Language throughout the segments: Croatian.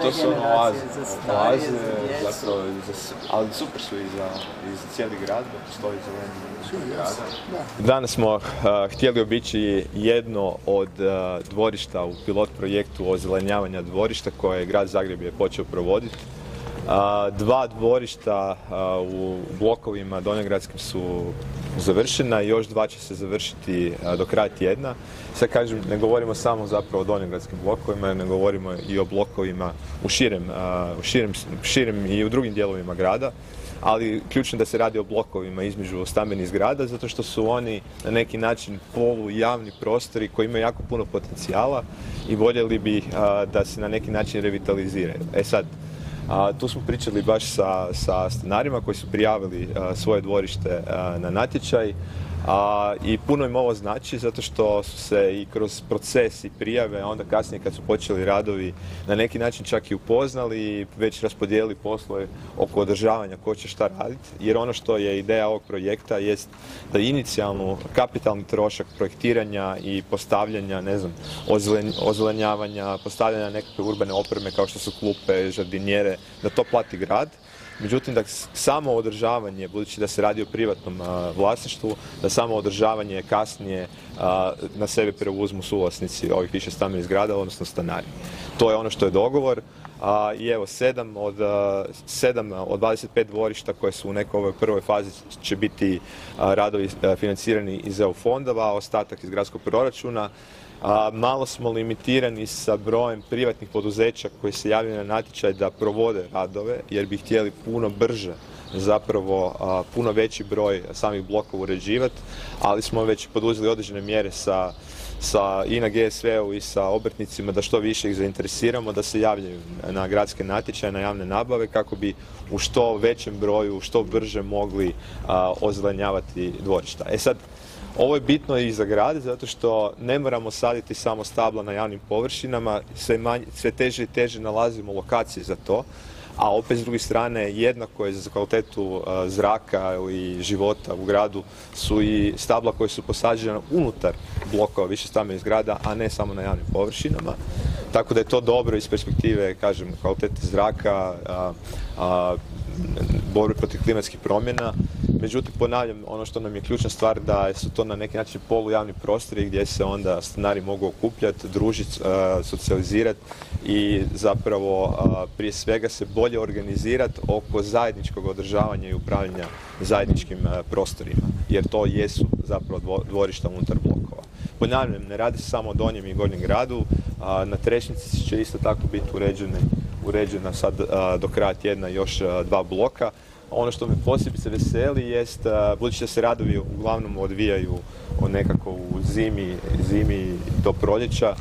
to su ono oaze, zapravo, ali super su i za cijeli grad, da postoji zeleni grad. Danas smo htjeli obići jedno od dvorišta u pilot projektu ozelenjavanja dvorišta koje grad Zagreb je počeo provoditi. Dva dvorišta u blokovima donjogradskim su završena i još dva će se završiti do kraja tjedna. Sad kažem, ne govorimo samo zapravo o donjogradskim blokovima, ne govorimo i o blokovima u širem i u drugim dijelovima grada, ali ključno da se radi o blokovima između stambenih zgrada, zato što su oni na neki način polujavni prostori koji imaju jako puno potencijala i voljeli bi da se na neki način revitaliziraju. Sad, tu smo pričali baš sa stanarima koji su prijavili svoje dvorište na natječaj i puno im ovo znači zato što su se i kroz proces i prijave, a onda kasnije kad su počeli radovi na neki način čak i upoznali i već raspodijelili poslove oko održavanja ko će šta raditi, jer ono što je ideja ovog projekta jest da inicijalno kapitalni trošak projektiranja i postavljanja, ne znam, ozelenjavanja, postavljanja nekakve urbane opreme kao što su klupe, žardinjere, da to plati grad. Međutim, da samo održavanje, budući da se radi o privatnom vlasništvu, da samo održavanje kasnije na sebe preuzmu suvlasnici ovih više stambenih zgrada, odnosno stanari. To je ono što je dogovor. I evo, 7 od 25 dvorišta koje su u nekoj ovoj prvoj fazi će biti radovi financirani iz EU fondova, a ostatak iz gradskog proračuna. Malo smo limitirani sa brojem privatnih poduzeća koji se javljaju na natječaj da provode radove, jer bi htjeli puno brže, zapravo puno veći broj samih blokova uređivati, ali smo već poduzeli određene mjere i na GSV-u i sa obrtnicima da što više ih zainteresiramo da se javljaju na gradske natječaje, na javne nabave kako bi u što većem broju, što brže mogli ozelenjavati dvorišta. Sad, ovo je bitno i za grad, zato što ne moramo saditi samo stabla na javnim površinama, sve teže i teže nalazimo lokacije za to, a opet s druge strane jednako je za kvalitetu zraka i života u gradu su i stabla koje su posađena unutar blokova više stambenih zgrada, a ne samo na javnim površinama. Tako da je to dobro iz perspektive, kažem, kvalitete zraka, borbe protiv klimatskih promjena. Međutim, ponavljam, ono što nam je ključna stvar da su to na neki način polujavni prostori gdje se onda stanari mogu okupljati, družiti, socijalizirati i zapravo prije svega se bolje organizirati oko zajedničkog održavanja i upravljanja zajedničkim prostorima, jer to jesu zapravo dvorišta unutar blokova. Ponavljam, ne radi se samo o Donjem i Gornjem gradu, na Trešnjici će isto tako biti uređena sad do kraja tjedna još 2 bloka. Ono što me posebice veseli jest, budući da se radovi uglavnom odvijaju nekako u zimi do proljeća,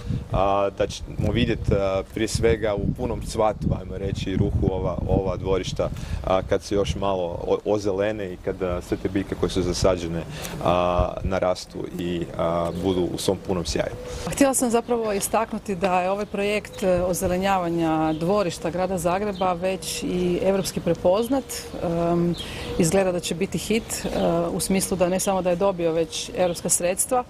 da ćemo vidjeti prije svega u punom cvatu, ajmo reći, ruhu ova dvorišta kad se još malo ozelene i kad sve te biljke koje su zasađene narastu i budu u svom punom sjaju. Htjela sam zapravo istaknuti da je ovaj projekt ozelenjavanja dvorišta grada Zagreba već i europski prepoznat. Izgleda da će biti hit u smislu da ne samo da je dobio već europska sredstva,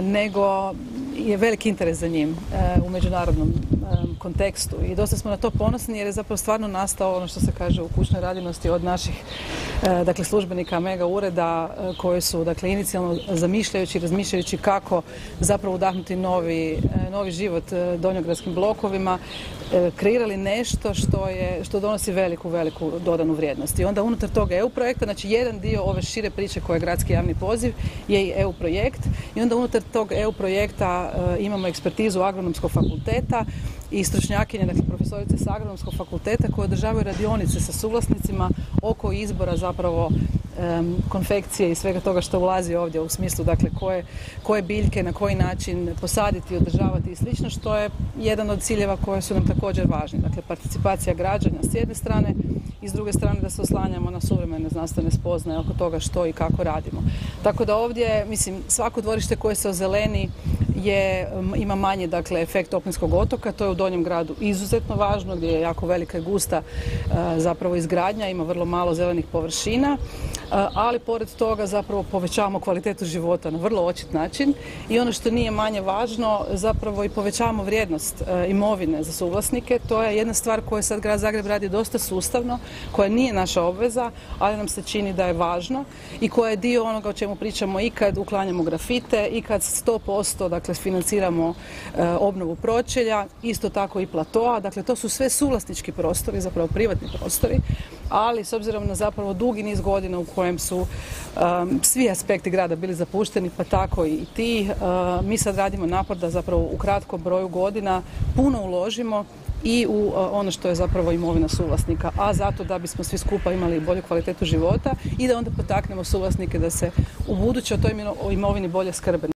nego je veliki interes za njim u međunarodnom kontekstu i dosta smo na to ponosni jer je zapravo stvarno nastao ono što se kaže u kućnoj radinosti od naših službenika mega ureda koji su inicijalno zamišljajući i razmišljajući kako zapravo udahnuti novi život donjogradskim blokovima, kreirali nešto što donosi veliku dodanu vrijednost. I onda unutar tog EU projekta, znači jedan dio ove šire priče koje je gradski javni poziv je i EU projekt i onda unutar tog EU projekta imamo ekspertizu Agronomskog fakulteta i stručnjakinje, profesorice s Agronomskog fakulteta koje održavaju radionice sa suvlasnicima oko izbora zapravo konfekcije i svega toga što ulazi ovdje u smislu koje biljke, na koji način posaditi, održavati i slično, što je jedan od ciljeva koje su nam također važni. Dakle, participacija građana s jedne strane i s druge strane da se oslanjamo na suvremene znanstvene spoznaje oko toga što i kako radimo. Tako da ovdje, svako dvorište koje se ozeleni ima manji dakle, efekt toplinskog otoka, to je u Donjem gradu izuzetno važno, gdje je jako velika i gusta zapravo izgradnja, ima vrlo malo zelenih površina, ali pored toga zapravo povećavamo kvalitetu života na vrlo očit način i ono što nije manje važno, zapravo i povećavamo vrijednost imovine za suvlasnike. To je jedna stvar koju sad Grad Zagreb radi dosta sustavno, koja nije naša obveza, ali nam se čini da je važno i koja je dio onoga o čemu pričamo i kad uklanjamo grafite i kad 100% dakle, financiramo obnovu pročelja, isto tako i platoa. Dakle, to su sve suvlasnički prostori, zapravo privatni prostori, ali s obzirom na zapravo dugi niz godina u kojem su svi aspekti grada bili zapušteni, pa tako i ti, mi sad radimo napor da zapravo u kratkom broju godina puno uložimo i u ono što je zapravo imovina suvlasnika, a zato da bismo svi skupa imali bolju kvalitetu života i da onda potaknemo suvlasnike da se u buduće o toj imovini bolje skrbe.